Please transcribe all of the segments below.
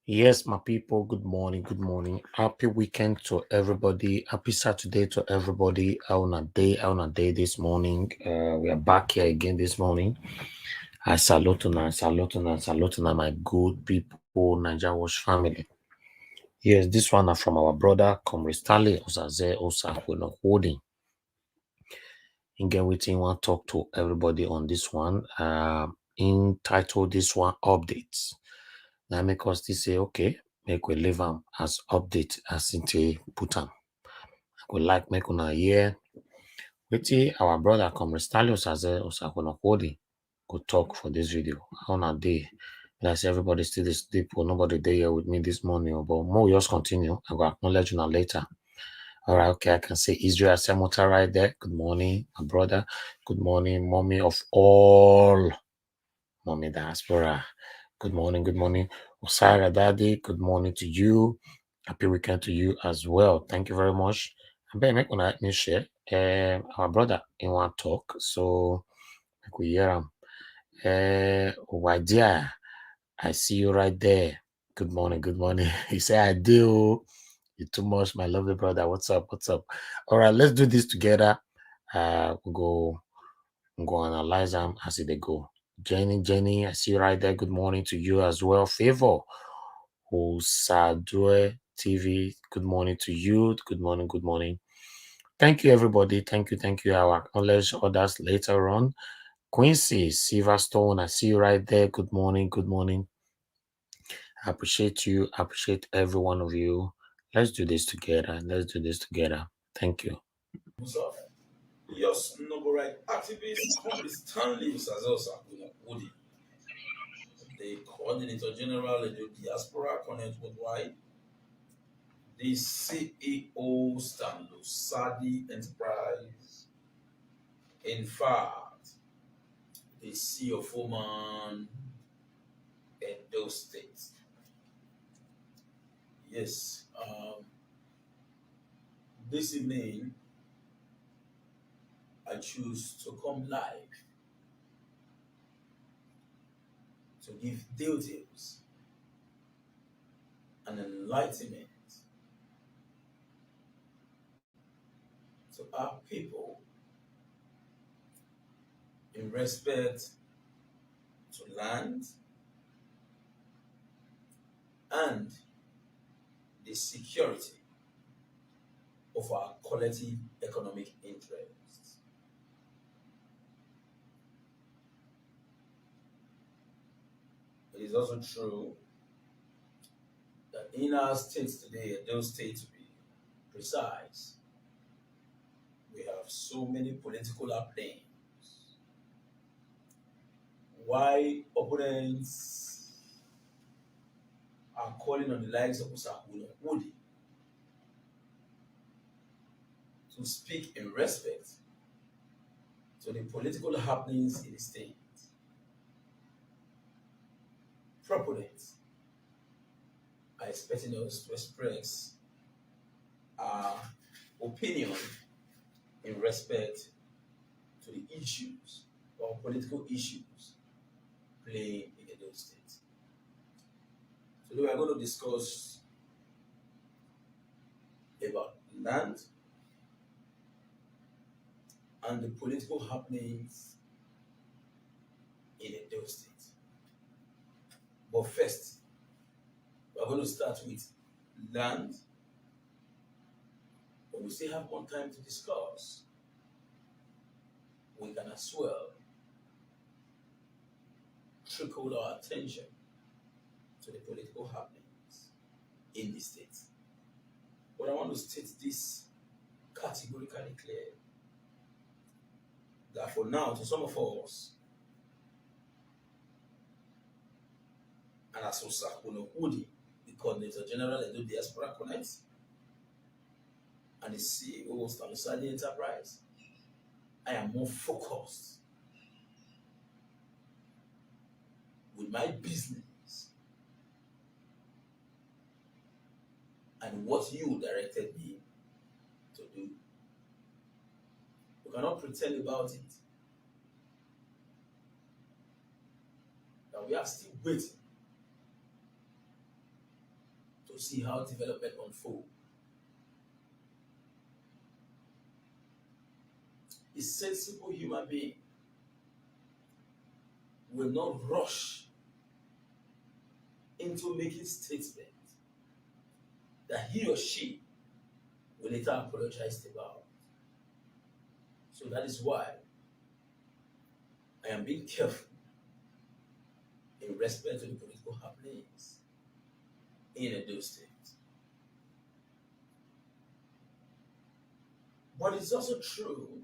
Yes, my people, good morning, good morning. Happy weekend to everybody. Happy Saturday to everybody. How on a day this morning. We are back here again this morning. I salute my good people, Niger Wash family. Yes, this one are from our brother, Comr Stanley, Osaze, Osakweno Holding. Again, we want to talk to everybody on this one. Entitled this one updates. Now make us say, okay, make we leave them as update as into put am. I would like make una hear wetin our brother Comrade Stanley Osaze Osakwonokodi go talk for this video. How na day? Like say everybody still dey sleep or nobody dey here with me this morning. But more we just continue. I go acknowledge you now later. All right, okay, I can say Israel Semota right there. Good morning, my brother. Good morning, mommy of all mommy diaspora. Good morning, good morning. Osara Daddy, good morning to you. Happy weekend to you as well. Thank you very much. I better make one me share. Our brother in one talk, so make we hear him. Wadia, I see you right there. Good morning, good morning. He said, I do. You too much, my lovely brother. What's up? What's up? All right, let's do this together. We'll go analyze them as they go. Jenny, I see you right there. Good morning to you as well. Favor, Osadue TV. Good morning to you. Good morning, good morning. Thank you, everybody. Thank you. I will acknowledge others later on. Quincy, Silverstone, I see you right there. Good morning, good morning. I appreciate you. I appreciate every one of you. Let's do this together. Thank you. Your noble right activist, Comr Stanley Sazosa Woody, the Coordinator General of the Diaspora Connect Worldwide, the CEO Stanley Sadi Enterprise, in fact, the CEO Foreman Edo State. Yes, this evening I choose to come live to give details and enlightenment to our people in respect to land and the security of our collective economic interests. It is also true that in our states today, and those states to be precise, we have so many political happenings. Why opponents are calling on the likes of Osakweno Woody to speak in respect to the political happenings in the state. Proponents are expecting us to express our opinion in respect to the issues or political issues playing in Edo State. Today we are going to discuss about land and the political happenings in Edo State. But first, we are going to start with land, but we still have more time to discuss. We can as well trickle our attention to the political happenings in the state. But I want to state this categorically clear that for now, to some of us, and as Osakweno Woody, the Coordinator General of the Diaspora Connect, and the CEO of Stanley Sadi Enterprise, I am more focused with my business and what you directed me to do. We cannot pretend about it. That we are still waiting to see how development unfolds. A sensible human being will not rush into making statements that he or she will later apologize about. So that is why I am being careful in respect to the political happenings in Edo State. But it's also true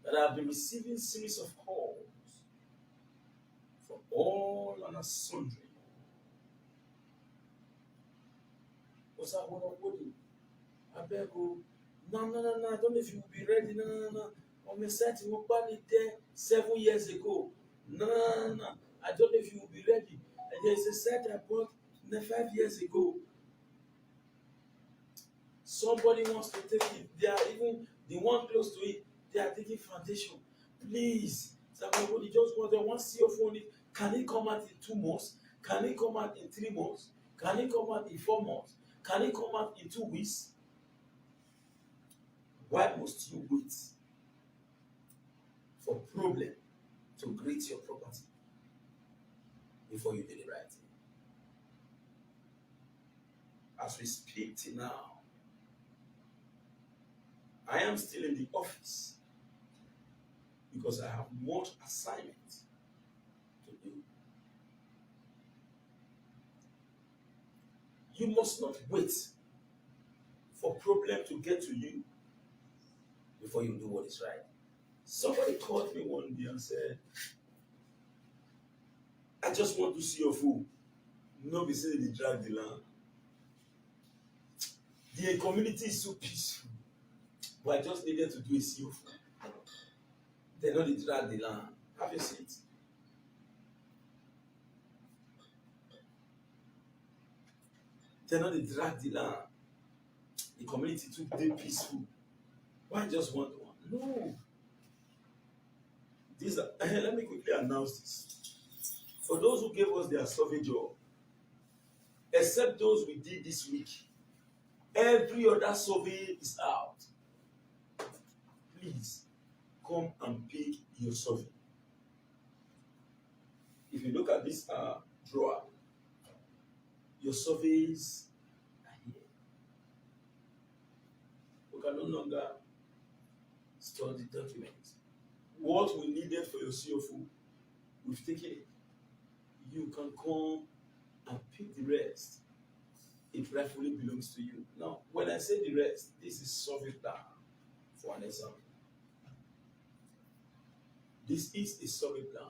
that I've been receiving series of calls from all and sundry. What's that one of body? I beg you, no, I don't know if you will be ready. No. On my site, you ban it there 7 years ago. No. I don't know if you will be ready. And there's a site I bought 5 years ago. Somebody wants to take it. They are even the one close to it. They are taking foundation. Please, somebody just want to want to see your phone. Can it come out in 2 months? Can it come out in 3 months? Can it come out in 4 months? Can it come out in 2 weeks? Why must you wait for problem to greet your property before you do the right thing? As we speak till now, I am still in the office because I have much assignment to do. You must not wait for problem to get to you before you do what is right. Somebody called me one day and said, I just want to see your food. No, be saying they drag the land. The community is so peaceful. But I just needed to do a see your food. They know they drag the land. Have you seen it? They know they drag the land. The community too they peaceful. Why just want one? No. These are, let me quickly announce this. For those who gave us their survey job, except those we did this week, every other survey is out. Please come and pick your survey. If you look at this drawer, your surveys are here. We can no longer store the documents. What we needed for your CFO, we've taken it. You can come and pick the rest. It rightfully belongs to you. Now, when I say the rest, this is survey plan for an example. This is a survey plan.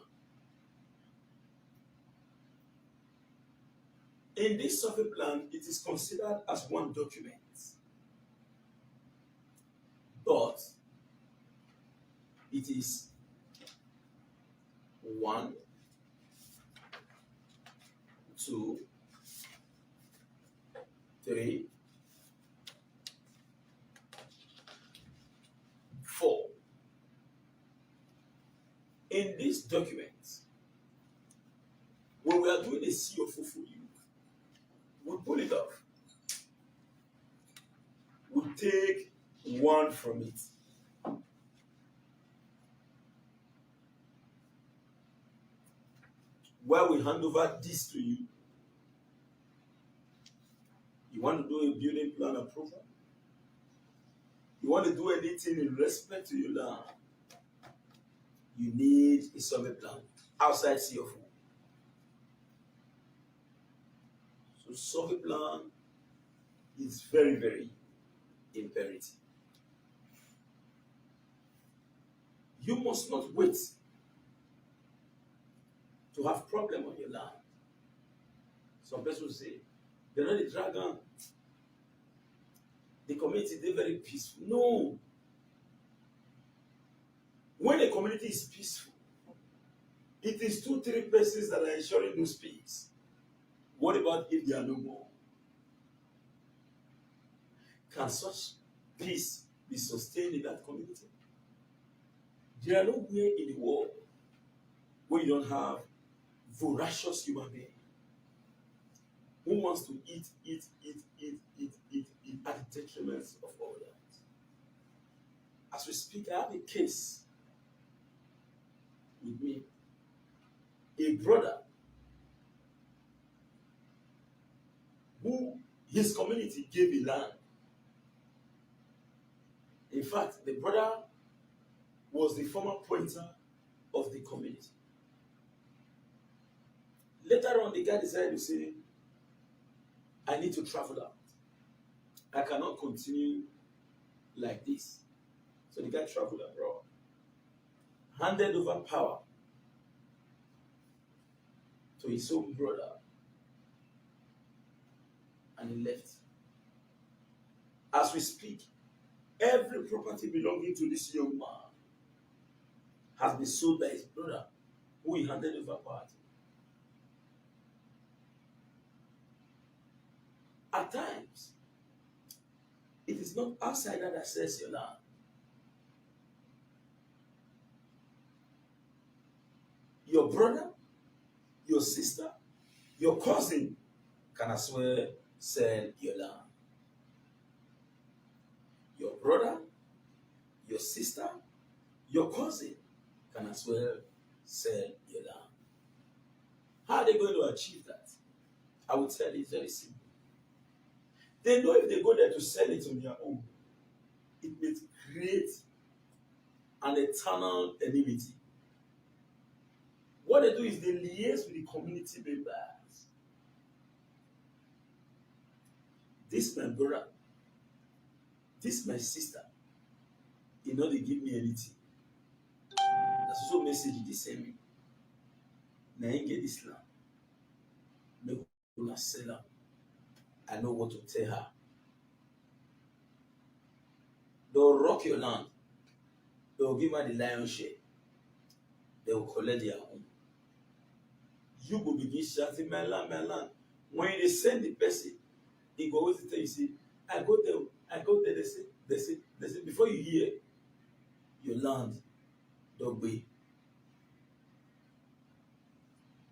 In this survey plan, it is considered as one document. But it is 1, 2, 3, 4. In this document, when we are doing a CFO for you, we pull it off. We take 1 from it. Where we hand over this to you. You want to do a building plan approval? You want to do anything in respect to your land? You need a survey plan outside CFO. So survey plan is very, very imperative. You must not wait to have problem on your land. Some people say, they're not the dragon. The community, they're very peaceful. No. When a community is peaceful, it is 2, 3 persons that are ensuring those peace. What about if there are no more? Can such peace be sustained in that community? There are nowhere in the world where you don't have voracious human beings. who wants to eat at the detriment of others. As we speak, I have a case with me. A brother who his community gave a land. In fact, the brother was the former pointer of the community. Later on, the guy decided to say, I need to travel out. I cannot continue like this. So the guy traveled abroad, handed over power to his own brother, and he left. As we speak, every property belonging to this young man has been sold by his brother, who he handed over power to. At times, it is not outsider that sells your land. Your brother, your sister, your cousin can as well sell your land. Your brother, your sister, your cousin can as well sell your land. How are they going to achieve that? I will tell you, it's very simple. They know if they go there to sell it on their own, it may create an eternal enmity. What they do is they liaise with the community members. This my brother, this my sister, you know they give me anything. That's also message they send me. Now I get this land. Make una sell her. I know what to tell her. They'll rock your land. They'll give her the lion's share. They will collect their own. You will begin shouting, my land, my land. When they send the person, he go always tell you, see, I go there, they say, before you hear, your land, don't be.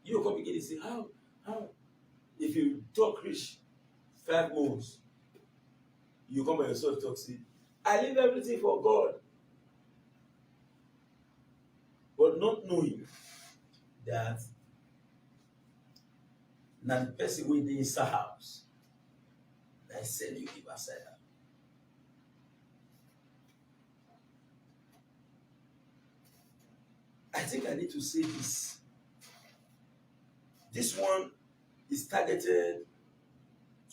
You come begin to say, how? If you talk rich 5 months, you come by yourself talk, say, I leave everything for God. But not knowing that now the person who is inside house, that sell you give aside. I think I need to say this. This one is targeted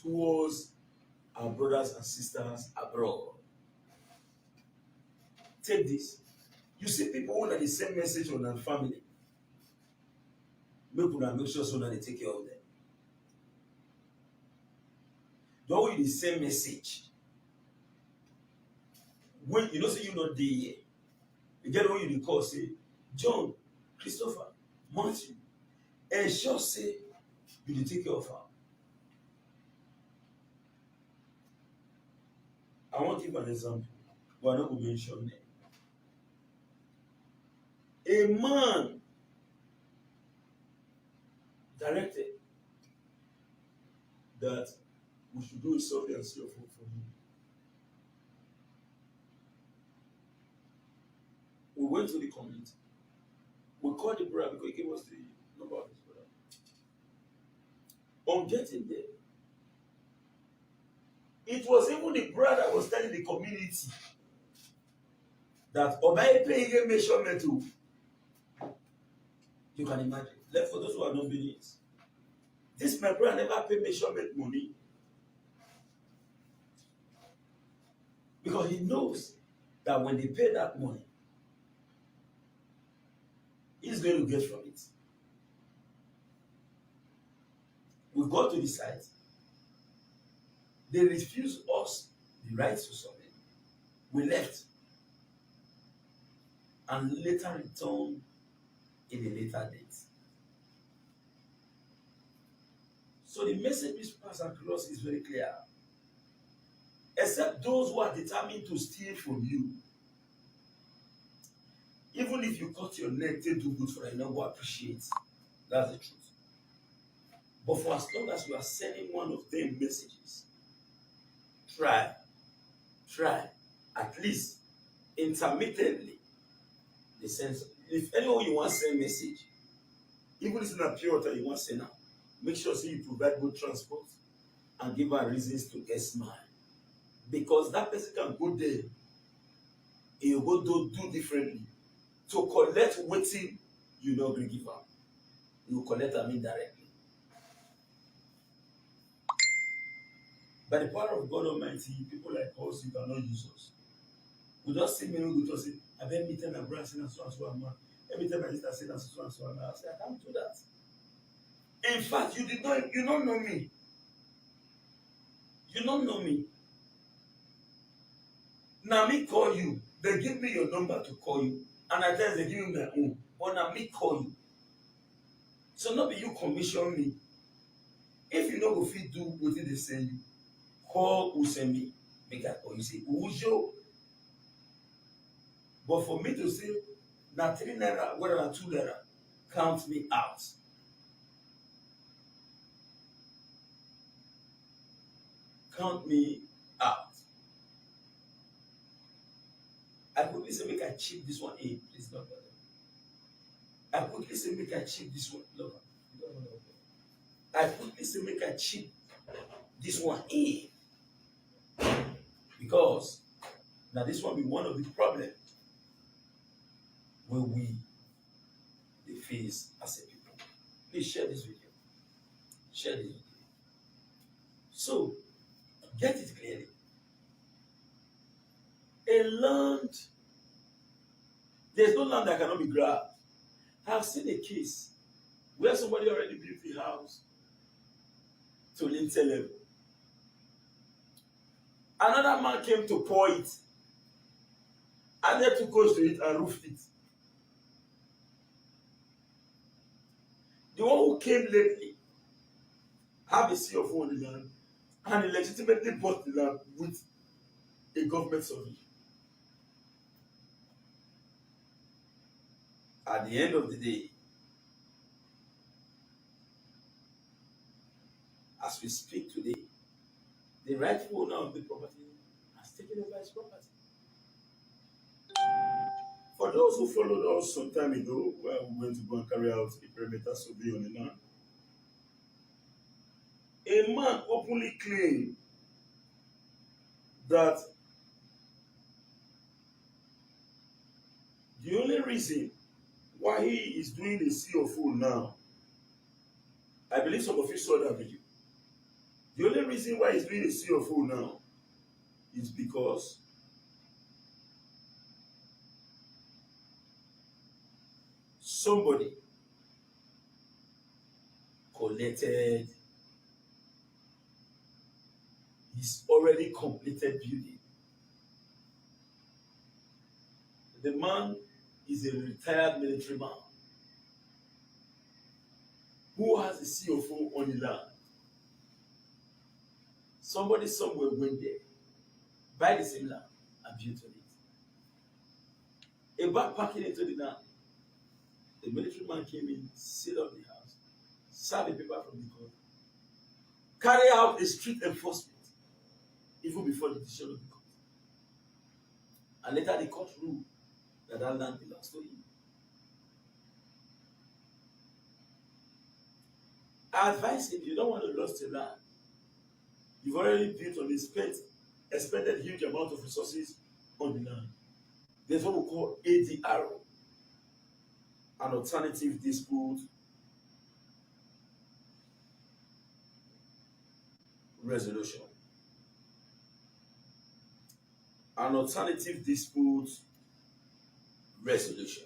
towards our brothers and sisters abroad. Take this. You see people who have the same message on their family. Make sure so that they take care of them. Don't with the same message. When you know say you not there yet. You get when you call say John, Christopher, Matthew, and sure say you dey take care of her. I want to give an example, but I don't go mention name. A man directed that we should do a survey and see your phone for him. We went to the community. We called the brother because he gave us the number of his brother. On getting there, it was even the brother that was telling the community that Obaye paying a measurement too. You can imagine. Left for those who are not believers. This my brother never pay measurement money. Because he knows that when they pay that money, he's going to get from it. We got to the site. They refused us the right to submit. We left and later returned in a later date. So the message which passes across is very clear. Except those who are determined to steal from you. Even if you cut your neck, they do good for you, you don't go appreciate. That's the truth. But for as long as you are sending one of them messages, try, at least intermittently, the sense. If anyone you want to send message, even if it's not pure water you want to send out, make sure say you provide good transport and give her reasons to get smile. Because that person can go there, he will go do differently to collect wetin you no gree give am. You will collect am indirectly. By the power of God Almighty, people like us, you cannot use us. We just see many go talk say, abeg me tell my brother say na so and so am. Let me tell my sister say na so and so am. I say I can't do that. In fact, you don't know me. You don't know me. Na me call you. They give me your number to call you. And at times they give me my own. But na me call you. So no be you commission me. If you no go fit do wetin dey send you, call Usemi. Make I call you say Ujo. But for me to say na 3 naira, whether na 2 naira, count me out. Count me out. I quickly say make I chip this one in. Please don't bother. I quickly say make I chip this one. Look. I quickly say make I chip this one in. Because now this one be one of the problems wey we dey face as a people. Please share this video. Share this video. So get it clearly. A land, there's no land that cannot be grabbed. I have seen a case where somebody already built a house to lintel level. Another man came to pour it, added 2 coats to it and roofed it. The one who came lately have a CFO on the land and he legitimately bought the land with a government survey. At the end of the day, as we speak today, the rightful owner of the property has taken over his property. For those who followed us some time ago, where we went to go and carry out a perimeter survey on the land, a man openly claimed that the only reason why he is doing the CFO now, I believe some of you saw that video. The only reason why he's doing the CFO now is because somebody collected his already completed building. The man is a retired military man who has a CFO on the land. Somebody somewhere went there, buy the same land, and built on it. About packing into the land, the military man came in, sealed up the house, served the paper from the court, carry out a street enforcement, even before the decision of the court. And later the court ruled that that land belongs to him. I advise him, you don't want to lose the land. You've already built on it, expended huge amount of resources on the land. There's what we call ADR, an alternative dispute resolution. An alternative dispute resolution.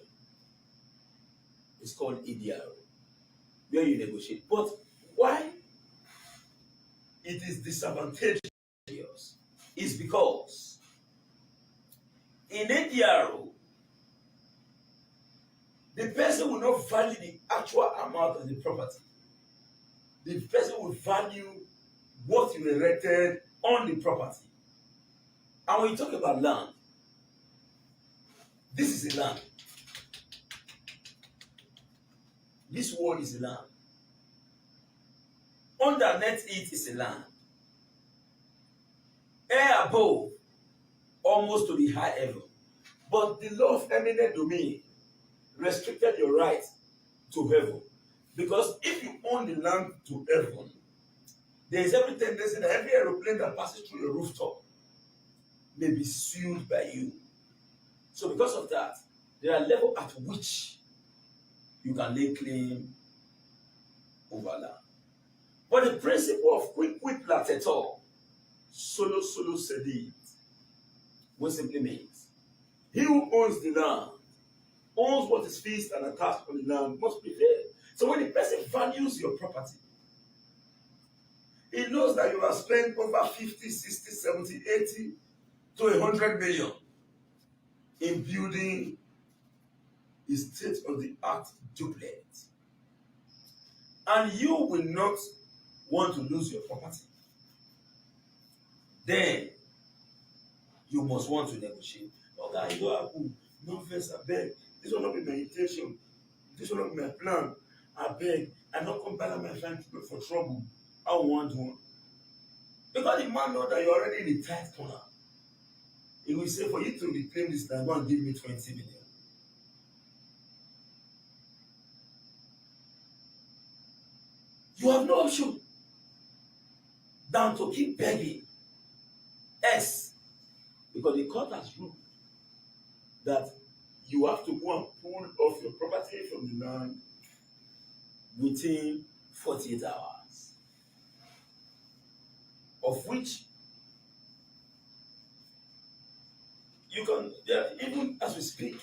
It's called ADR, where you negotiate. But why it is disadvantageous is because in ADR, the person will not value the actual amount of the property. The person will value what you erected on the property. And when you talk about land, this is a land. This wall is a land. Underneath it is a land. Air above, almost to the high heaven. But the law of eminent domain restricted your right to heaven. Because if you own the land to heaven, there is every tendency that every aeroplane that passes through your rooftop may be sued by you. So because of that, there are levels at which you can lay claim over land. But the principle of quick plateau, solo sedit, which simply means he who owns the land, owns what is fixed and attached on the land, must prevail. So when the person values your property, he knows that you have spent over 50, 60, 70, 80 to 100 million in building a state-of-the-art duplex. And you will not want to lose your property. Then you must want to negotiate. Okay, you don't have no first, I beg. This will not be my intention. This will not be my plan. I beg. I not come back my friend for trouble. I want one. Because the man knows that you're already in a tight corner. He will say, for you to reclaim this land, go and give me 20 million. You have no option than to keep begging. Yes, because the court has ruled that you have to go and pull off your property from the land within 48 hours, of which you can, even as we speak,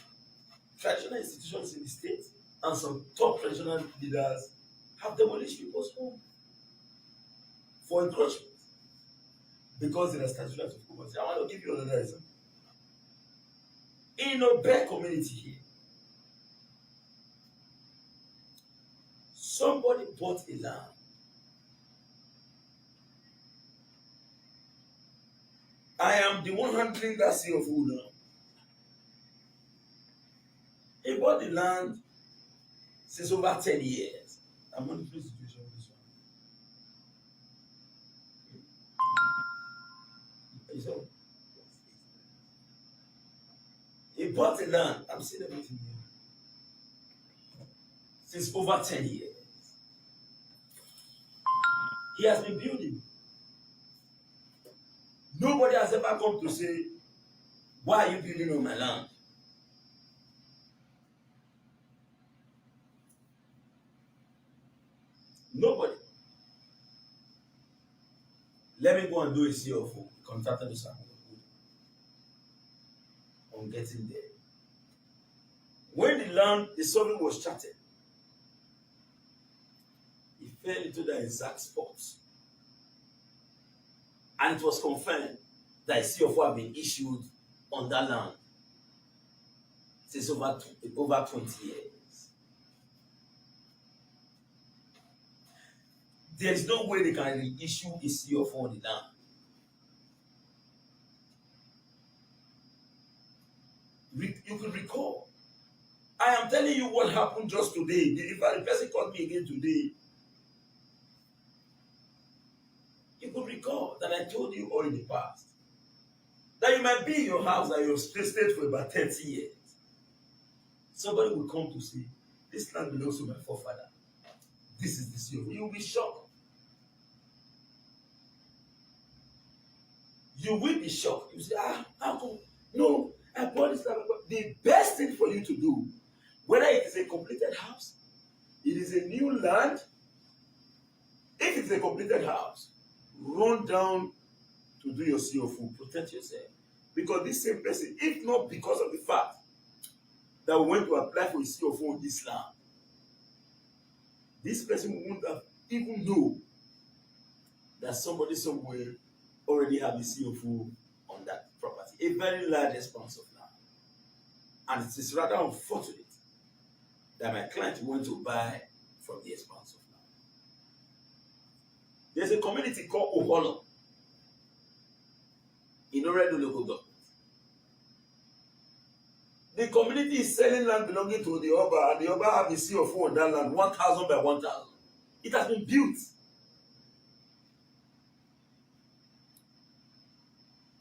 traditional institutions in the state and some top traditional leaders have demolished people's homes for encroachment because there are statutes of occupancy. I want to give you another example. In a bare community here, somebody bought a land. I am the one handling that sea of wood now. He bought the land since over 10 years. I'm on the situation of this one. So, he bought the land. I'm seeing everything here. Since over 10 years. He has been building. Nobody has ever come to say, why are you building on my land? Nobody. Let me go and do a CFO, contracted to someone on getting there. When the survey was charted, he fell into the exact spot. And it was confirmed that a CFO had been issued on that land since over 20 years. There is no way they can reissue a CFO on the land. You could recall. I am telling you what happened just today. If the person called me again today, you could recall that I told you all in the past that you might be in your house that you've stayed for about 30 years. Somebody will come to say, this land belongs to my forefather. This is the CFO. You will be shocked. You will be shocked. You say, how come? No, I bought this land. The best thing for you to do, whether it is a completed house, it is a new land, if it's a completed house, run down to do your CFO, protect yourself. Because this same person, if not because of the fact that we went to apply for a CFO on this land, this person wouldn't have even known that somebody somewhere already have a CFO on that property, a very large expanse of land. And it is rather unfortunate that my client went to buy from the expanse of land. There's a community called Oholo in Oredo local government. The community is selling land belonging to the Oba, and the Oba have a CFO on that land, 1,000 by 1,000. It has been built.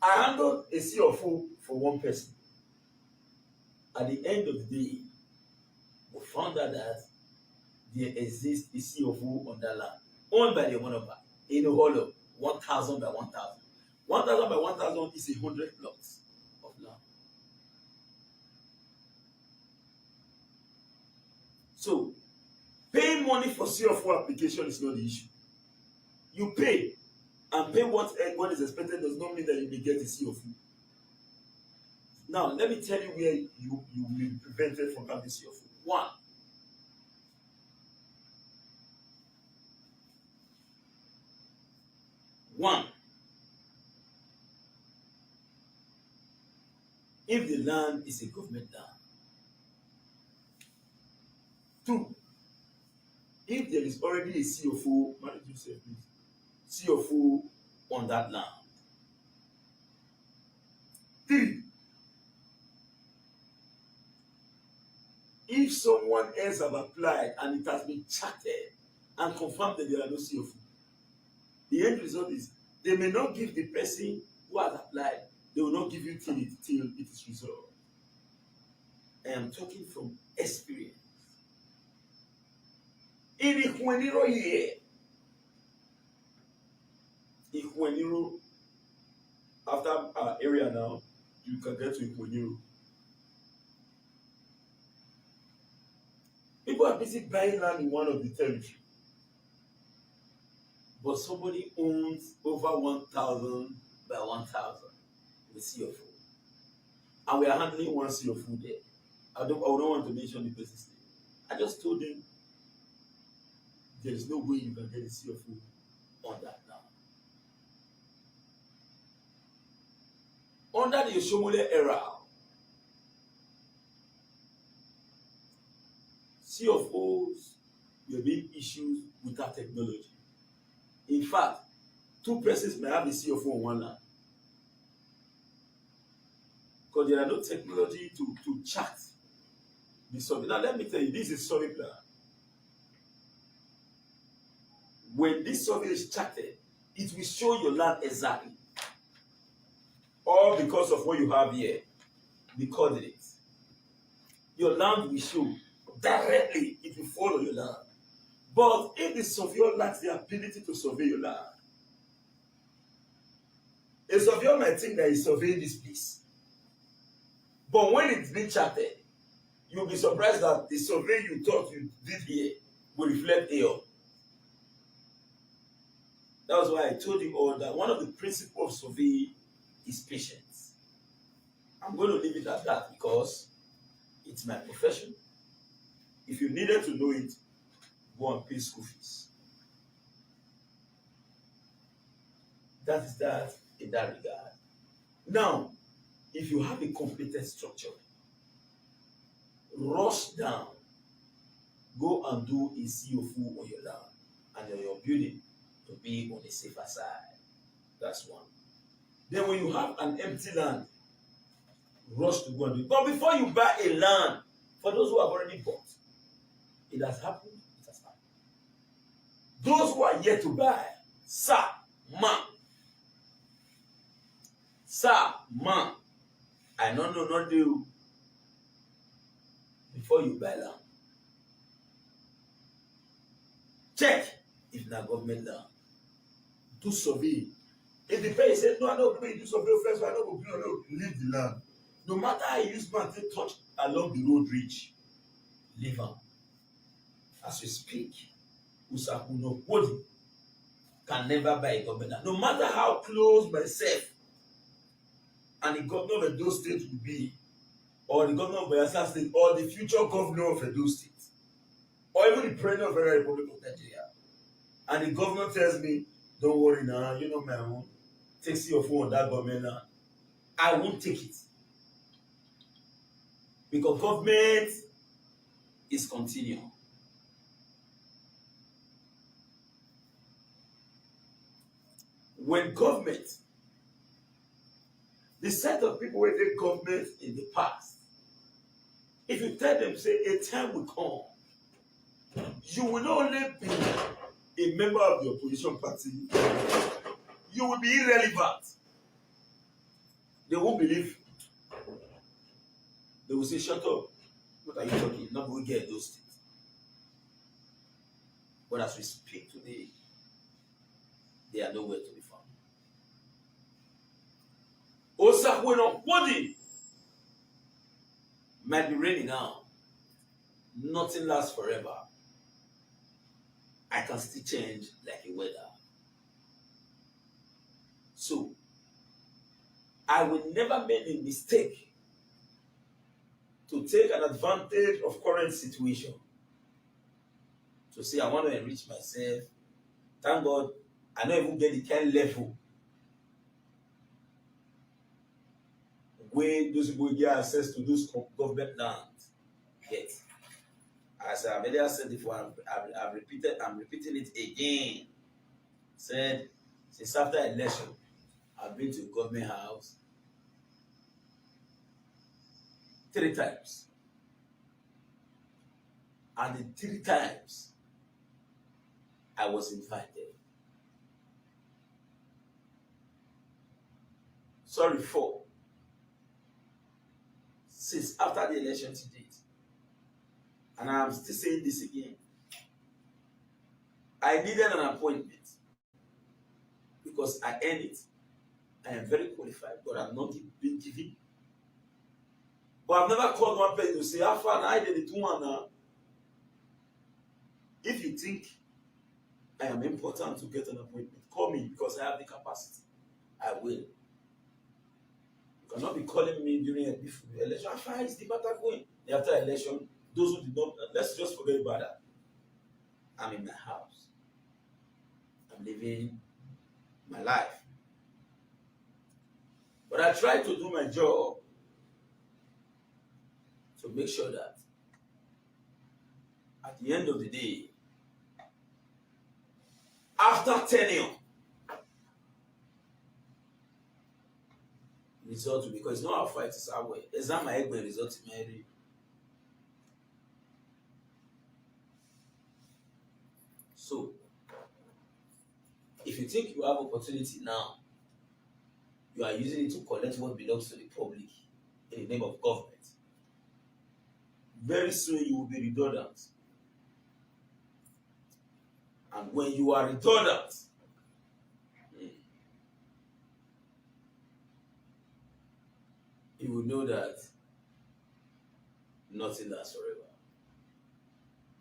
I handled a CFO for one person. At the end of the day, we found out that there exists a CFO on that land, owned by the Omonoba, in a hollow, 1,000 by 1,000. 1,000 by 1,000 is 100 plots of land. So, paying money for CFO application is not the issue. You pay, and pay what is expected does not mean that you may get a CFO. Now, let me tell you where you will be prevented from having CFO. One, if the land is a government land. Two, if there is already a CFO, manage yourself please, CFO on that land. Three, if someone else have applied and it has been charted and confirmed that there are no CFO, the end result is they may not give the person who has applied, they will not give you till it is resolved. I am talking from experience. In Ikweniro here, Ikweniro, after our area now, you can get to Ikweniro. People are busy buying land in one of the territory, but somebody owns over 1,000 by 1,000 with CFO, and we are handling one CFO there. I don't want to mention the person's name. I just told him there is no way you can get a CFO on that now. Under the Oshomole era, CFOs were being issued without technology. In fact, two persons may have a CFO on one land because there are no technology to chart the survey. Now, let me tell you, this is survey plan. When this survey is charted, it will show your land exactly. All because of what you have here, the coordinates. Your land will show directly, it will follow your land. But if the surveyor lacks the ability to survey your land, a surveyor might think that he's surveying this place. But when it's been charted, you'll be surprised that the survey you thought you did here will reflect here. That was why I told you all that one of the principles of survey is patience. I'm going to leave it at that because it's my profession. If you needed to know it, go and pay school fees. That is that in that regard. Now, if you have a completed structure, rush down, go and do a CFO on your land and on your building to be on the safer side. That's one. Then when you have an empty land, rush to go and do it. But before you buy a land, for those who have already bought, it has happened, it has happened. Those who are yet to buy, sir, man, I don't know not do before you buy land. Check if na government land. Do survey. If the person says, no, I don't pay, do survey first, I don't go, no, leave the land. No matter how you use man to touch along the road reach, leave am. As we speak, Usakuno Body can never buy a government land. No matter how close myself and the governor of Edo State will be, or the governor of Bayelsa State, or the future governor of Edo State, or even the president of the Republic of Nigeria, and the governor tells me, don't worry now, you know my own, take CFO on that government land, I won't take it. Because government is continuing. When government, the set of people who did government in the past, if you tell them, say, a time will come, you will not only be a member of the opposition party, you will be irrelevant. They won't believe. They will say, shut up. What are you talking? Not going to get those things. But as we speak today, they are nowhere to be found. Osakwe body might be raining now. Nothing lasts forever. I can still change like a weather. So, I will never make a mistake to take an advantage of current situation. To say I want to enrich myself. Thank God, I don't even get the kind level where those people get access to those government lands. Yet, as I've earlier said before, I'm repeating it again. Said, since after election, I've been to government house 3 times. And the 3 times, I was invited. Sorry, 4. Since after the election to date. And I'm still saying this again. I needed an appointment because I earned it. I am very qualified, but I'm not being given. But I've never called one person to say, how far I did it one now. If you think I am important to get an appointment, call me because I have the capacity. I will. You cannot be calling me during the election. How far is the matter going? After election, those who did not, let's just forget about that. I'm in my house. I'm living my life. But I try to do my job to make sure that at the end of the day, after tenure, result will be, because it's not our fight, it's our way. Exam my egg result in my area. So, if you think you have opportunity now, you are using it to collect what belongs to the public in the name of government. Very soon you will be redundant. And when you are redundant, you will know that nothing lasts forever.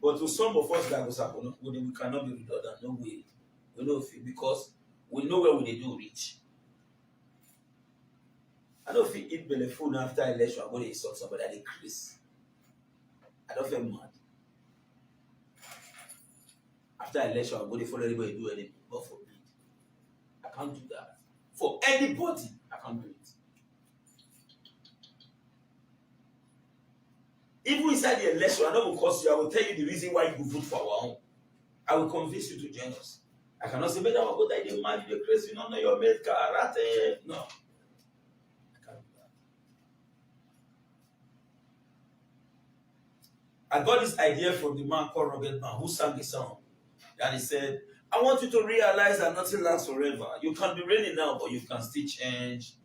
But to some of us that was happening, we cannot be redundant. No way. We know if because we know where we do reach. I don't feel eat belly food after election. I'm going to insult somebody at the crease. I don't feel mad. After election, I'm going to follow anybody do anything. But for me, I can't do that. For anybody, I can't do it. Even inside the election, I don't cause you. I will tell you the reason why you vote for our own. I will convince you to join us. I cannot say, "Better go die the man, the crazy, you don't know your mate, karate." No, I can't do that. I got this idea from the man called Rugged Man who sang the song. And he said, I want you to realize that nothing lasts forever. You can be raining now, but you can still change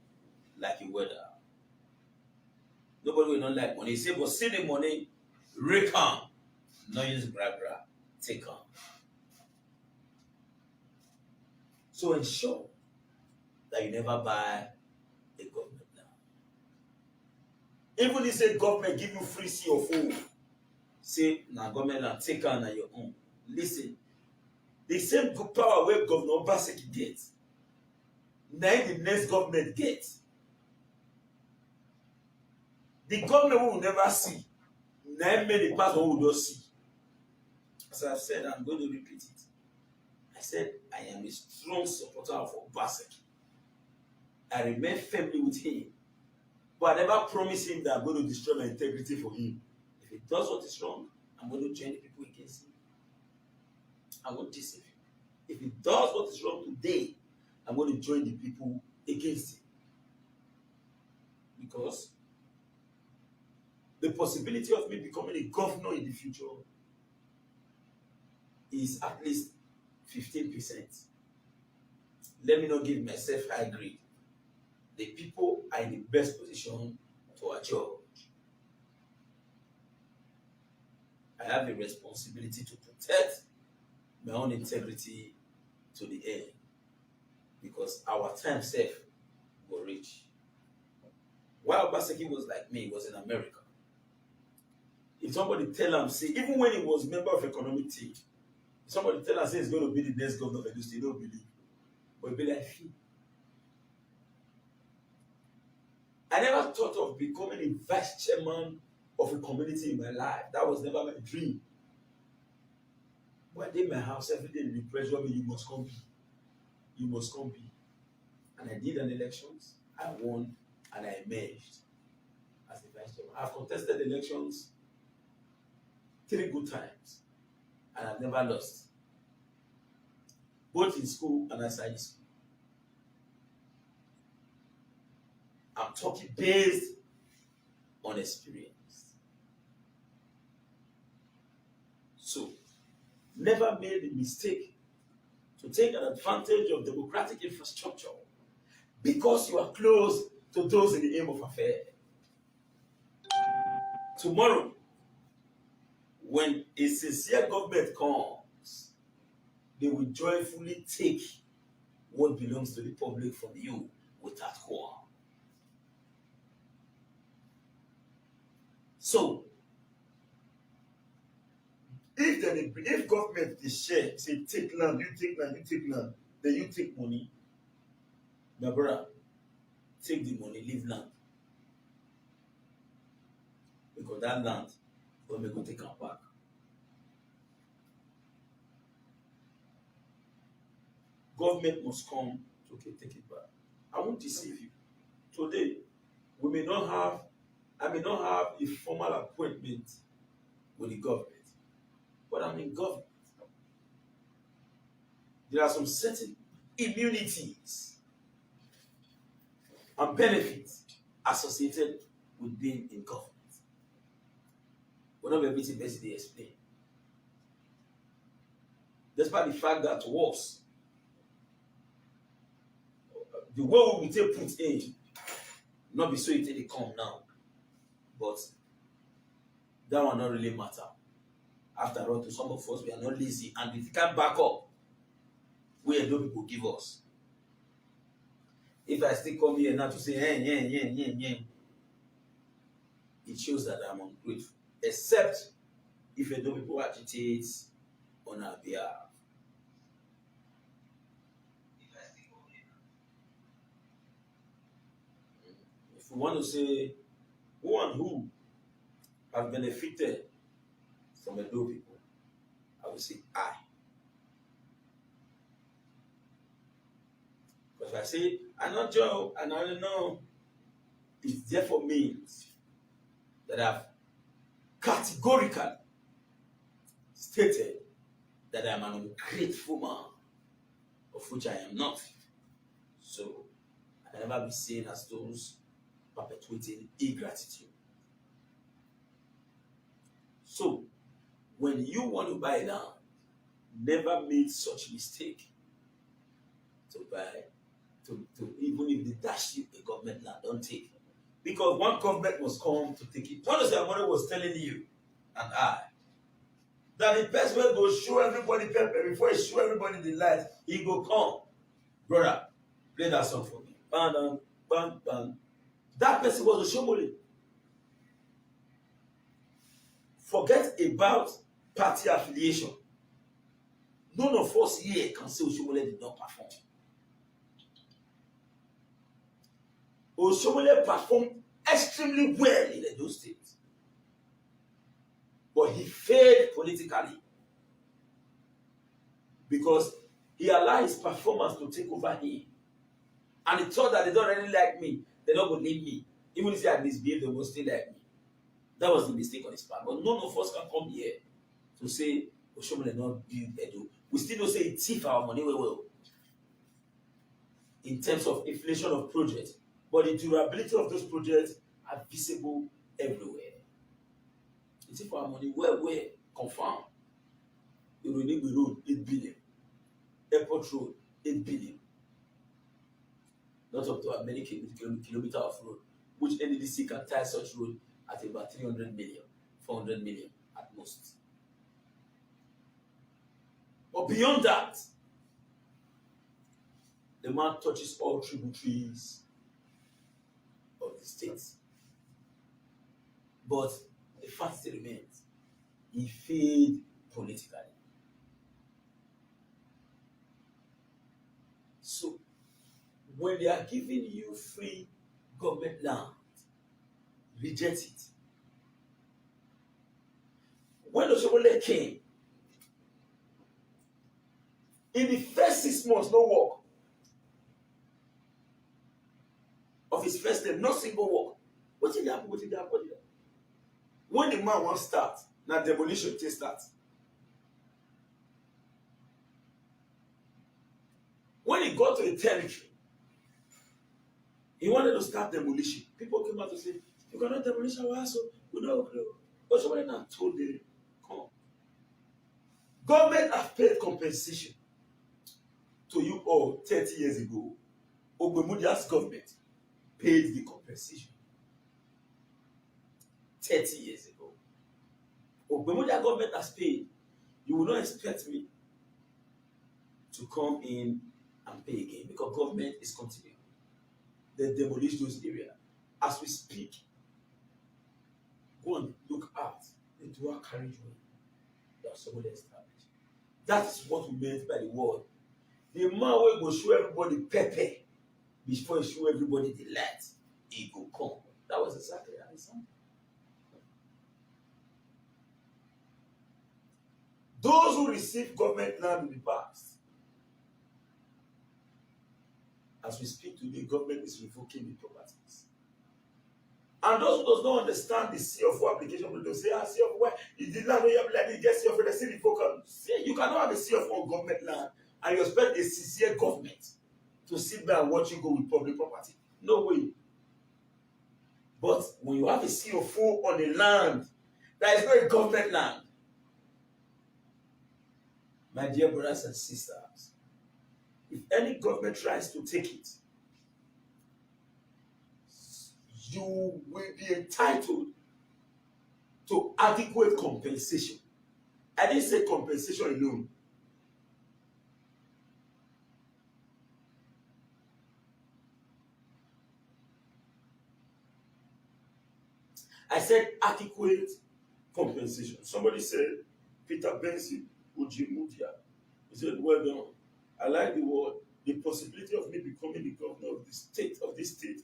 like the weather. Nobody will not like money. He said, but see the money, rake on. No use grab. Take on. So ensure that you never buy a government land. Even if say government give you free C of O, say now government land, take on your own. Listen, the same power where Governor Obaseki gets, now the next government gets. The government we will never see, now many parts we will not see. As I've said, I'm going to repeat it. I said, I am a strong supporter of Obaseki. I remain firmly with him. But I never promise him that I'm going to destroy my integrity for him. If he does what is wrong, I'm going to join the people against him. I won't deceive him. If he does what is wrong today, I'm going to join the people against him. Because the possibility of me becoming a governor in the future is at least 15%. Let me not give myself high grade. the people are in the best position to adjure. I have a responsibility to protect my own integrity to the end because our time safe will reach. While Obaseki was like me, he was in America. If somebody tell him, say, even when he was member of economic team, if somebody tell him, say he's going to be the next governor of Edo State, he don't believe. But he'll be like, I never thought of becoming a vice chairman of a community in my life. That was never my dream. But I did my house every day, they pressure me, you must come be. You must come be. And I did an elections, I won, and I emerged as a vice chairman. I've contested elections 3 good times, and I've never lost, both in school and outside school. I'm talking based on experience. So, never made the mistake to take an advantage of democratic infrastructure because you are close to those in the aim of affair. Tomorrow, when a sincere government comes, they will joyfully take what belongs to the public from you without quarrel. So, if government is share, say take land, you take land, you take land, then you take money, my brother, take the money, leave land. Because that land, when we go take am back. Government must come to take it back. I won't deceive you. Today, I may not have a formal appointment with the government, but I'm in government. There are some certain immunities and benefits associated with being in government. We're not everything basically explained. Despite the fact that to us, the way we take put in, not be so it they come now, but that will not really matter. After all, to some of us, we are not lazy, and if you can't back up, we know people give us. If I still come here now to say, it shows that I'm ungrateful. Except if you know people agitate on our behalf. If we want to say who and who have benefited from the Edo people, I will say I. But if I say I not Joe and I don't know, it therefore means that I've categorically stated that I am an ungrateful man, of which I am not. So I never be seen as those perpetuating ingratitude. So when you want to buy land, never make such mistake to buy, to even if they dash you a government land, don't take. Because one government must come to take it. One of the money was telling you and I that the best way go show everybody pepper before he show everybody the light, he go come. Brother, play that song for me. Bang, bang, bang. That person was a Shomole. Forget about party affiliation. None of us here can say Oshomole did not perform. Oshomole performed extremely well in Edo State. But he failed politically because he allowed his performance to take over him. And he thought that they don't really like me, they don't go need me. Even if I misbehave, they will still like me. That was the mistake on his part. But none of us can come here to say Oshomole not build Edo. We still don't say it thief our money well in terms of inflation of projects. But the durability of those projects are visible everywhere. It's for our money well, confirmed. Ironigbe Road, 8 billion. Airport Road, 8 billion. not up to many kilometers of road, which NDDC can tie such road at about 300 million, 400 million at most. But beyond that, the man touches all tributaries of the state. But the fact still remains, he failed politically. So, when they are giving you free government land, reject it. When Oshobole came, in the first 6 months, no work of his first term, no single work. What did happen? What did happen? When the man wants start, now demolition take start. When he got to a territory, he wanted to start demolition. People came out to say, "You cannot demolish our house. We don't agree." But somebody now told them, "Come, government have paid compensation to you all 30 years ago. Ogbemudia's government paid the compensation 30 years ago. Ogbemudia government has paid. You will not expect me to come in and pay again because government is continuing. They demolish those areas. As we speak, go and look at the dual carriageway that somebody established. That is what we meant by the word. The man will go show everybody pepper before he show everybody the light. He go come. That was exactly how it sounded. Those who received government land in the past, as we speak today, government is revoking the properties. And those who does not understand the CFO application, they say, CFO, why is the land where you have like you get CFO, they say revoke. See, you cannot have a CFO on government land and you expect a sincere government to sit there and watch you go with public property. No way. But when you have a CFO on a land that is not a government land, my dear brothers and sisters, if any government tries to take it, you will be entitled to adequate compensation. I didn't say compensation alone. I said adequate compensation. Somebody said, Peter Benson Ujimudia. He said, well done. I like the word, the possibility of me becoming the governor of this state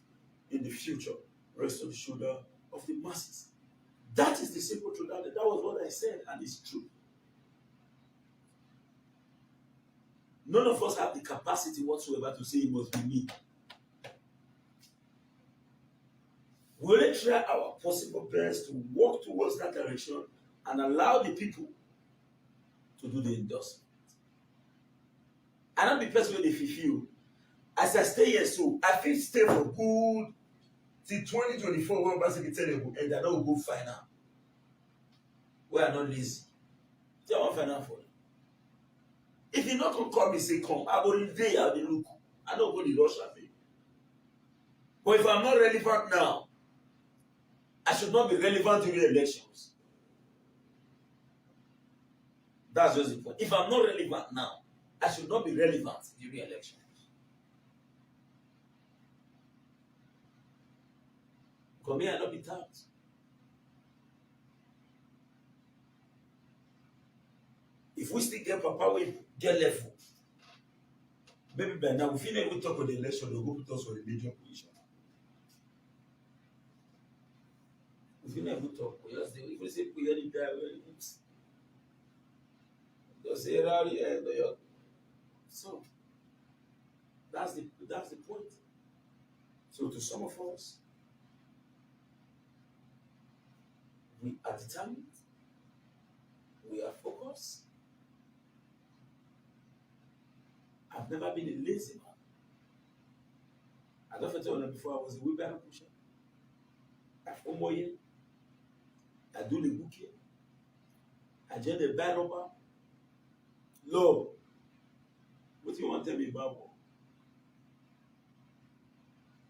in the future rests on the shoulder of the masses. That is the simple truth. That was what I said, and it's true. None of us have the capacity whatsoever to say it must be me. We only try our possible best to walk towards that direction and allow the people to do the endorsement. I don't be person wey dey fulfill. As I stay here so, I fit stay for good till 2024 when Basiki tell them and I don't go final. We are not lazy. They want final for you. If you not come me say come, I go dey out the look. I don't go the rush at it. But if I'm not relevant now, I should not be relevant during elections. That's just the point. If I'm not relevant now, I should not be relevant during elections. Because me, I not be tapped. If we still get Papa, we get level. Maybe by now, we feel never talk about the election, they'll go put us for the major position. If you never talk, we just if we say we already die, just say rally and so that's the point. So to some of us, we are determined, we are focused. I've never been a lazy man. I don't tell you before I was a wheelbarrow pusher. I've almost I do the booking. I joined the bad robber. Lord, what do you want to tell me about?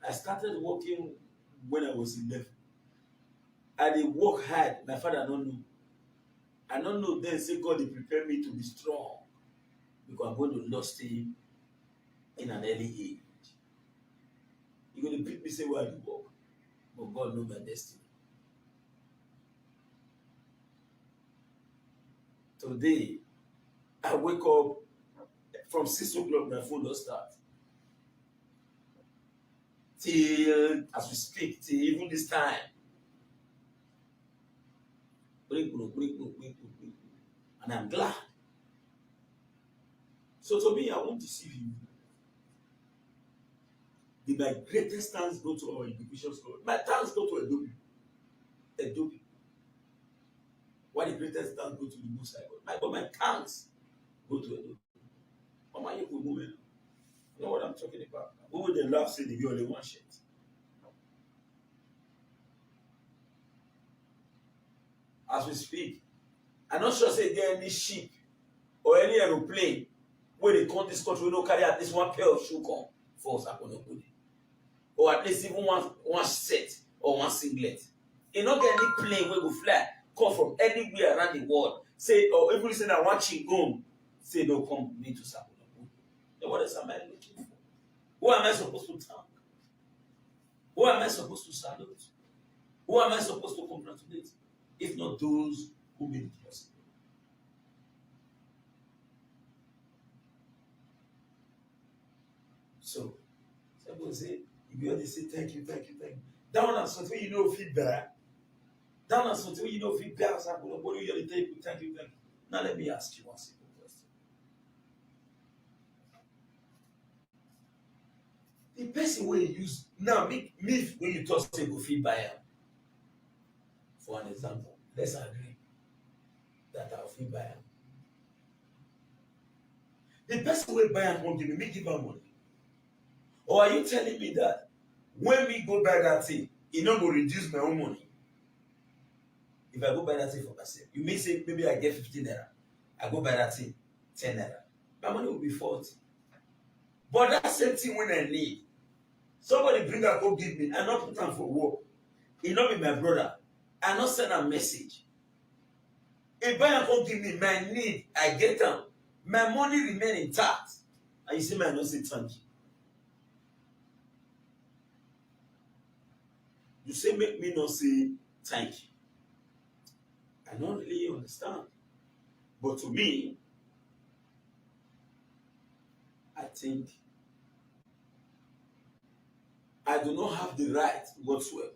I started working when I was 11. I dey work hard. My father don't know. I don't know then say God dey prepare me to be strong because I'm going to lost him in an early age. He go dey beat me say why I dey work, but God know my destiny. Today, I wake up from 6 o'clock, my phone don start. Till as we speak, till even this time. And I'm glad. So to me, I won't deceive you. My greatest thanks go to our individual school. My thanks go to Adobe. Adobe. Why the greatest thanks go to the Most High God? My thanks go to Adobe. Mama, you could woman. You know what I'm talking about? Who would they love say they be only one shirt? As we speak, I'm not sure say there any ship or any aeroplane where they come this country, we don't carry at least one pair of shoe come for us. Or at least even one set or one singlet. You not get any plane where we fly, come from anywhere around the world. Say, or even listen that one chingom, say no come me to Sapono. Then what else am I looking for? Who am I supposed to thank? Who am I supposed to salute? Who am I supposed to congratulate? If not those who made it possible. So, somebody say, if you only say thank you, thank you, thank you. Down and something you know feedback. Down and something you know feedback. What do you only thank you, thank you, thank you. Now let me ask you one simple question. The person wey you use now me when you talk say go fit buy am. For an example, let's agree that I fit buy am. The person wey buy am come give me give am money. Or are you telling me that when we go buy that thing, e no go reduce my own money? If I go buy that thing for myself, you may say maybe I get 15 naira. I go buy that thing 10 naira. My money will be 40. But that same thing when I need, somebody bring am go give me, I not put am for work. E no be my brother. I not send a message. If buy am go give me my need, I get am. My money remain intact. And you say, man, I don't say thank you. You say make me not say thank you. I don't really understand. But to me, I think I do not have the right whatsoever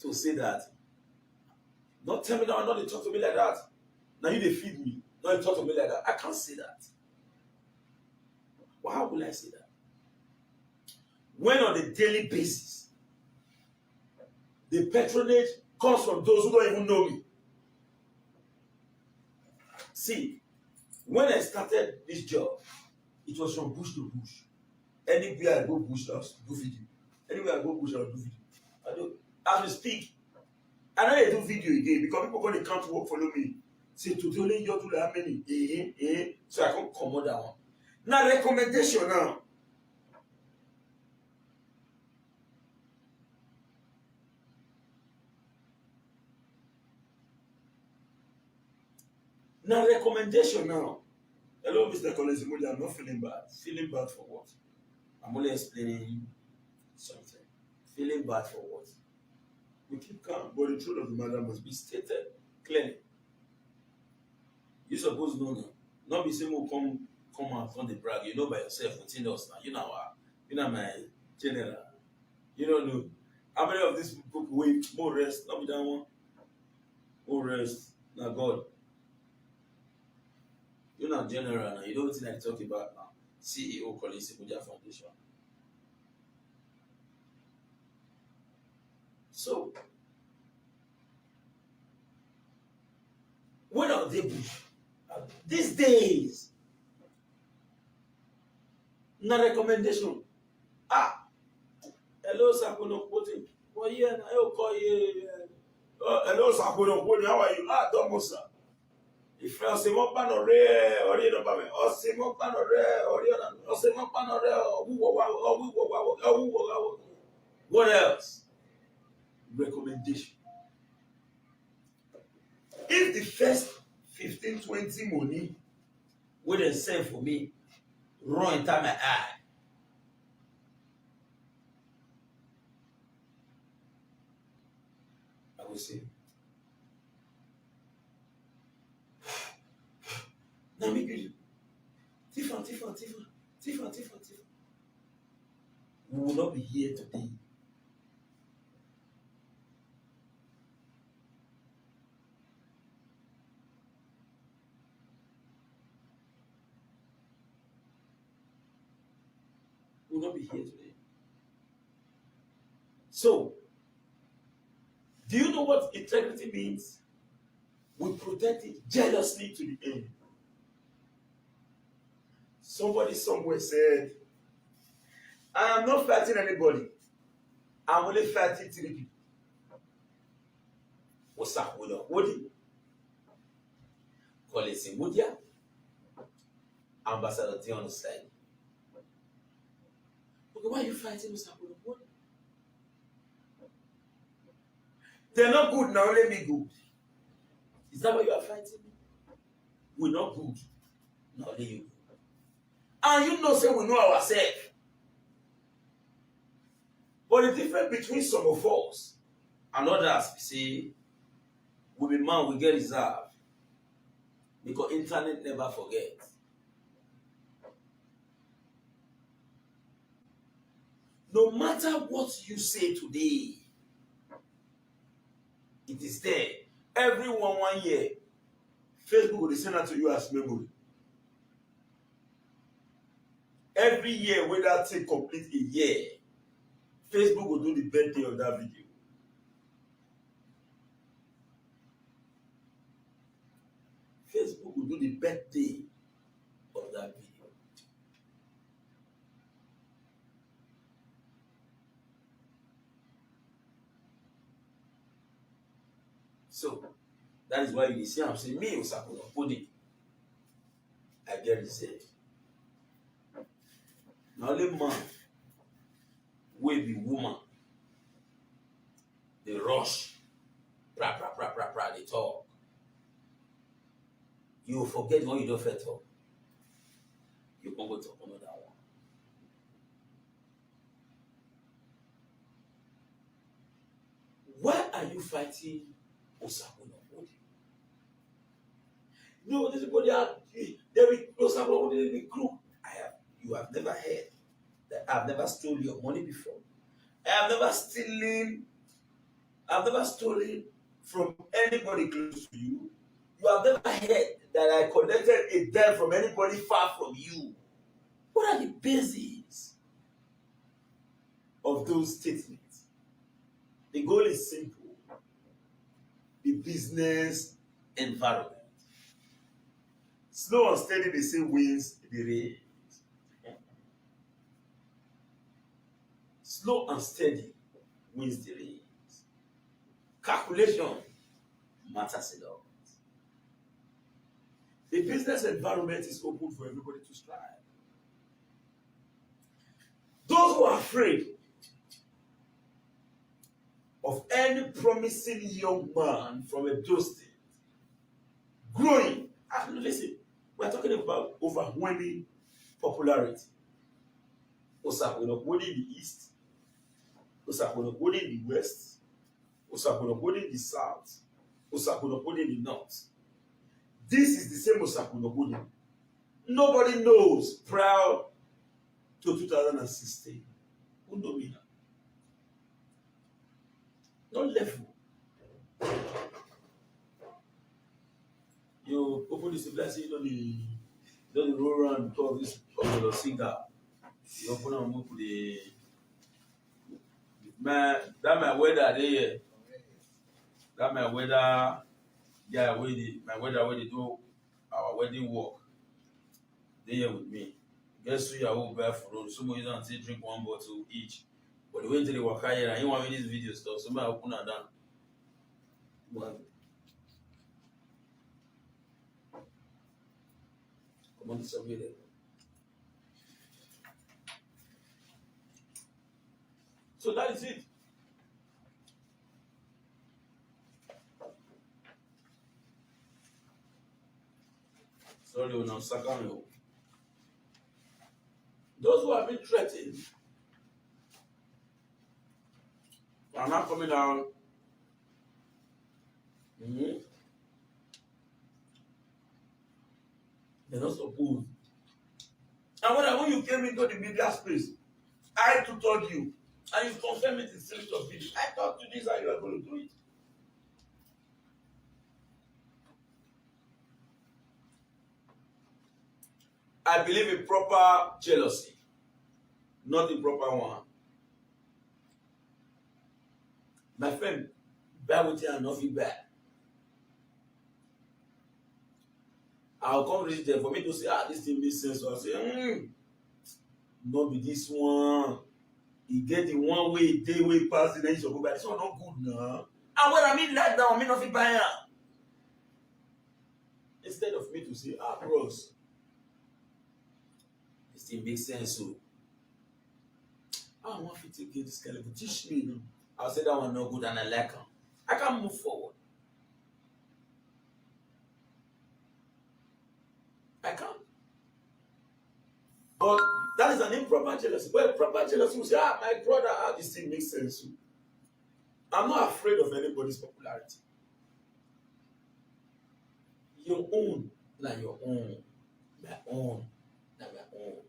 to say that. Don't tell me that, not they talk to me like that. Now you they feed me. Not they talk to me like that. I can't say that. Well, how will I say that? When on a daily basis, the patronage comes from those who don't even know me. See, when I started this job, it was from bush to bush. Anywhere I go bush, I'll do video. Anywhere I go bush, I'll do video. As we speak, I don't do video again because people going to come to work follow me. Say today only you do how many? So I can't come on that one. Now recommendation now. Now recommendation now. Hello, Mr. Collins. I'm not feeling bad. Feeling bad for what? I'm only explaining something. Feeling bad for what? We keep calm, but the truth of the matter must be stated clearly. You suppose know now. Not be saying we'll come out on the brag. You know by yourself within us now. You know my general. You don't know. How many of these people wait more rest? Not be that one. More rest. Now God. You're not general now. You don't think I talk about now. CEO calling Sibuja Foundation. So when are they bush? These days, na recommendation. Hello, Sakono Putin. Well, yeah, I'll call you. Hello, Sakono Putin. How are you? Domosa. If I say one pan or rare or you know, or say one pan or rare or you know, or say one pan or rare or what else? Recommendation. If the first 15-20 money wey dem send for me run enter my eye, I go say, na me gree. Tiffan. We will not be here today. We will not be here today. So, do you know what integrity means? We protect it jealously to the end. Somebody somewhere said, I am not fighting anybody. I'm only fighting 3 people. What's up with Wodi? College Mudia, Ambassador Dion side. Okay, why are you fighting Mr. Wodi? They're not good now, let me go. Is that why you are fighting me? We're not good. Now let you go. And you know, say we know ourselves. But the difference between some of us and others, we say, we be man, we get reserved. Because internet never forgets. No matter what you say today, it is there. Every 1 year, Facebook will send that to you as memory. Every year, when that thing complete a year, Facebook will do the birthday of that video. Facebook will do the birthday of that video. So, that is why you see I'm saying, me, Osakuna, Podi, I get reserved. Now, only man will be woman. They rush, they talk. You will forget when you don't fit talk. You can go talk another one. Why are you fighting Osakuna Podi? No, this body there will Osakuna Podi be group. You have never heard that I've never stolen your money before. I've never stolen from anybody close to you. You have never heard that I collected a debt from anybody far from you. What are the bases of those statements? The goal is simple. The business environment. Slow and steady, they say, wins the race. Slow and steady wins the race. Calculation matters a lot. The business environment is open for everybody to strive. Those who are afraid of any promising young man from a State growing, listen, we're talking about overwhelming popularity. Osakuna in the East, Osakuna in the West, Osakuna in the South, Osakuna in the North. This is the same Osakuna. Nobody knows prior to 2016. Who know me now? No level. You open this blessing, you don't roll around talk this popular singer. You open and move to the man, that my weather there. That my weather, yeah, my weather where they do our wedding work. They here with me. Guess who you are buy for somebody don't say drink 1 bottle each. But the way to the work here, and you want me this video stuff, somebody open and down. I'm on the survey level. So that is it. Sorry, now Sakano. Those who have been threatened are not coming down. Mm-hmm. They're not supposed. And when you came into the media space, I told you, and you confirmed it in series of videos. I thought you this how you are going to do it. I believe in proper jealousy, not the proper one. My friend, bear with you and not feel bad. I'll come reach there for me to say, this thing makes sense. So I'll say, not be this one. He get the one way, day way pass, then you should go back. This one not good now. And when I mean like that, I mean not feel bad. Instead of me to say, bros, this thing makes sense. So I want you to get this kind of teach me. I'll say that one not good and I like him. I can move forward. I can. But that is an improper jealousy. But proper jealousy will say, my brother, this thing makes sense. I'm not afraid of anybody's popularity. Your own, like your own. My own, like my own.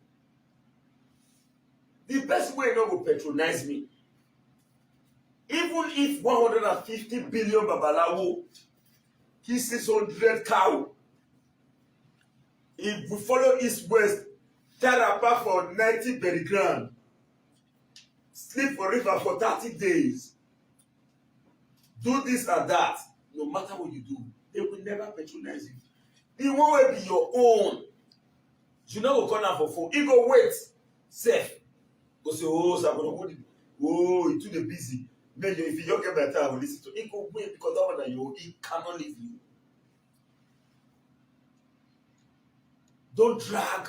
The best way not to patronize me, even if 150 billion babalawo, he 600 cow, if we follow east west, tear apart for 90 berry ground, sleep for river for 30 days, do this and that, no matter what you do, they will never patronize you. The one will be your own. You know go corner for phone. He go wait, safe. Go say, you too busy. Maybe if you don't get better, I will listen to. He go wait because that one that he cannot leave you. Don't drag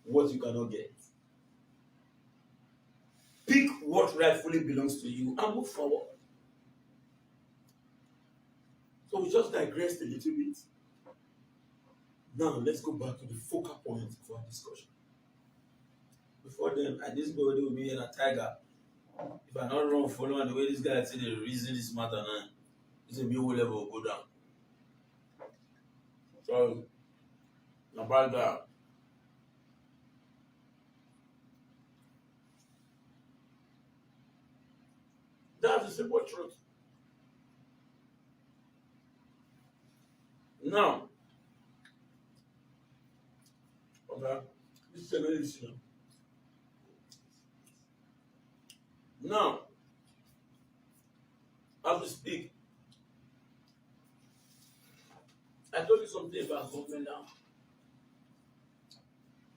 what you cannot get. Pick what rightfully belongs to you and move forward. So we just digressed a little bit. Now let's go back to the focal point for our discussion. Before then, I this body will be in a tiger. If I not wrong, following the way this guy said the reason this matter now, it's a new level will go down. So about that. That's the simple truth. Now, okay, this is another issue. Now, as we speak, I told you something about government land.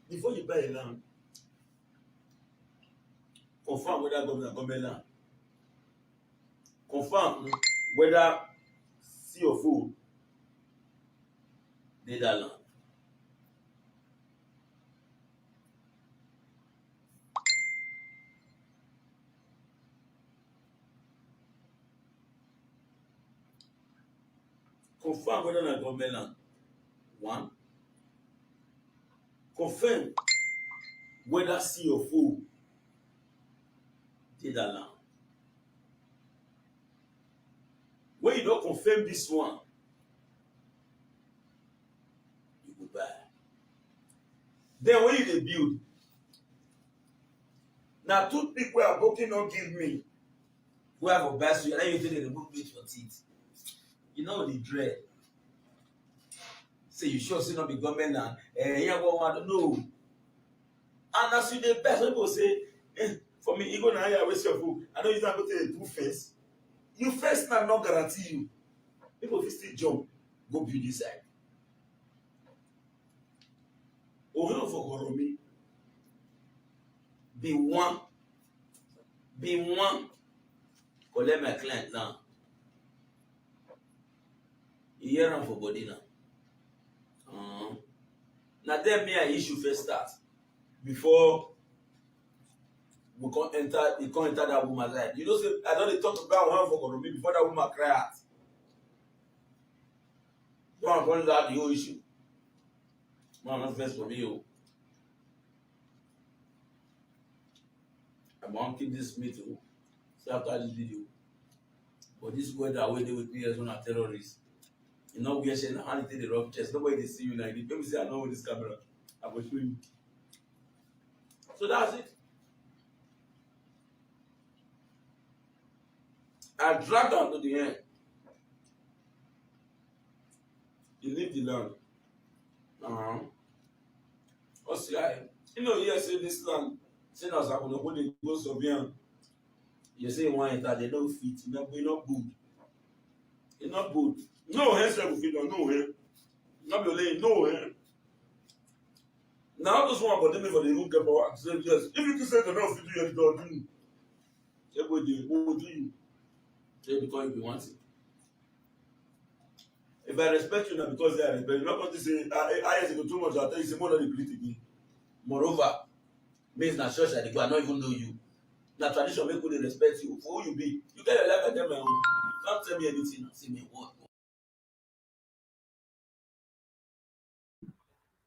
Before you buy a land, confirm whether government land. Confirm whether sea or food dey that land. Confirm whether na government land. One. Confirm whether sea or food dey that land. When you don't confirm this one, you go buy. Then when you dey build, na toothpick wey aboki no give me, wey I go buy so you take dey remove meat for teeth. You know the dread. Say you sure say no be government land? No. And as you dey buy, some people say, for me, you go na here waste your food. I know you don't go take do first. You first now not guarantee you. People fit still jump, go build this side. Ohun for Koromi. Be one. Collect my client now. You hear am for body now. Now then me I issue first start before we can't enter that woman's life. You know, say I don't talk about one for me before that woman cry out. One point out the whole issue. Man, not first for me. Oh. I'm gonna keep this meeting after this video. But this weather where they with me as one a terrorist. You know, we are saying how they rough chest. Nobody they see you like this. Let me say I know with this camera. I will show you. So that's it. I dragged down to the end. He leave the land. What's the you know, yes, say this land, say now when they go Soviet, you say one enter, they don't fit, not good. It's not good. No, hands will fit on no hair. Not be laying, no hair. Now those one but them for the room get power. Say yes. If you can say they don't fit you, you don't do. Everybody will do you. Say because you want it. If I respect you now because I respect you, not going to say I go too much, I'll tell you say more than the greet again. Moreover, means na church that they go, I don't even know you. Na tradition make people respect you for who you be. You get your life and tell my own. Don't tell me anything. Say me what.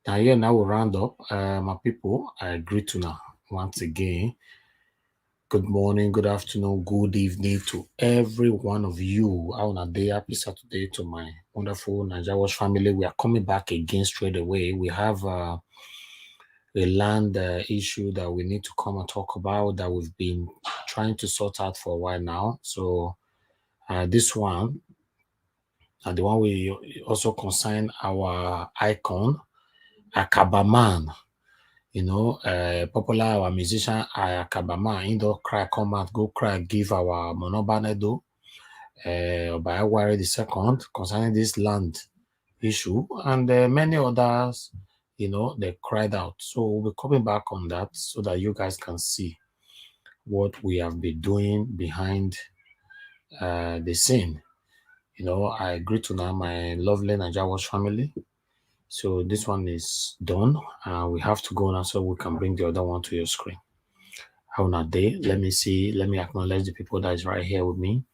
Now here now we'll round up. My people, I agree to now once again. Good morning, good afternoon, good evening to every one of you. On a day, happy Saturday to my wonderful Naija Watch family. We are coming back again straight away. We have a land issue that we need to come and talk about that we've been trying to sort out for a while now. So this one, the one we also concern our icon, Akabaman. You know, popular our musician Akabaman, indoor cry, come out, go cry, give our Monobanedo, by Aware the second concerning this land issue, and many others, you know, they cried out. So we'll be coming back on that so that you guys can see what we have been doing behind the scene. You know, I agree to now my lovely Naija Watch family. So this one is done. We have to go now so we can bring the other one to your screen. How not day? Let me see. Let me acknowledge the people that is right here with me.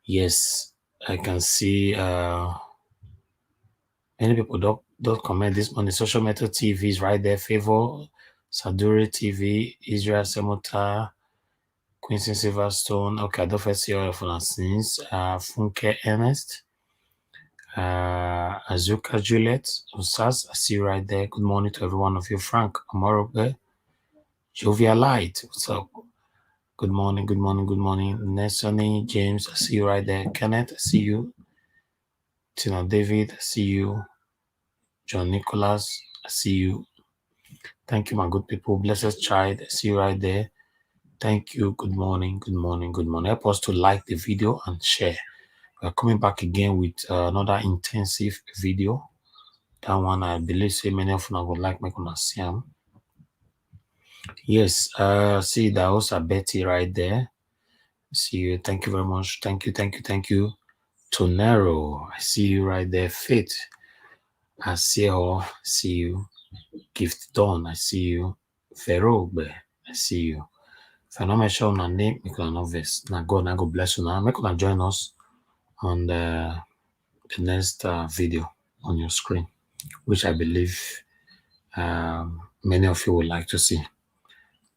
Yes, I can see many people don't comment this on the social media TV is right there. Favor Saduri TV, Israel Semota, Quincy Silverstone. Okay, I don't first see all of our scenes. Funke Ernest, Azuka Juliet, Usas, I see you right there. Good morning to every one of you. Frank Amorobe, Jovial Light, what's up? Good morning, good morning, good morning. Nessoni James, I see you right there. Kenneth, I see you. Tina David, I see you. John Nicholas, I see you. Thank you, my good people. Blessed child, I see you right there. Thank you. Good morning, good morning, good morning. Help us to like the video and share. We're coming back again with another intensive video. That one, I believe, say many of you would like me to see them. Yes, see, that was a Betty right there. See you. Thank you very much. Thank you, thank you, thank you. Tonero, I see you right there. Faith, I see her. See you. Gift Dawn, I see you. Ferobe, I see you. If I not mention my name, you can not verse. Now God, now God bless you. Now make you join us on the next video on your screen, which I believe many of you would like to see.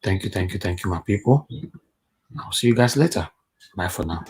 Thank you, thank you, thank you, my people. I'll see you guys later. Bye for now.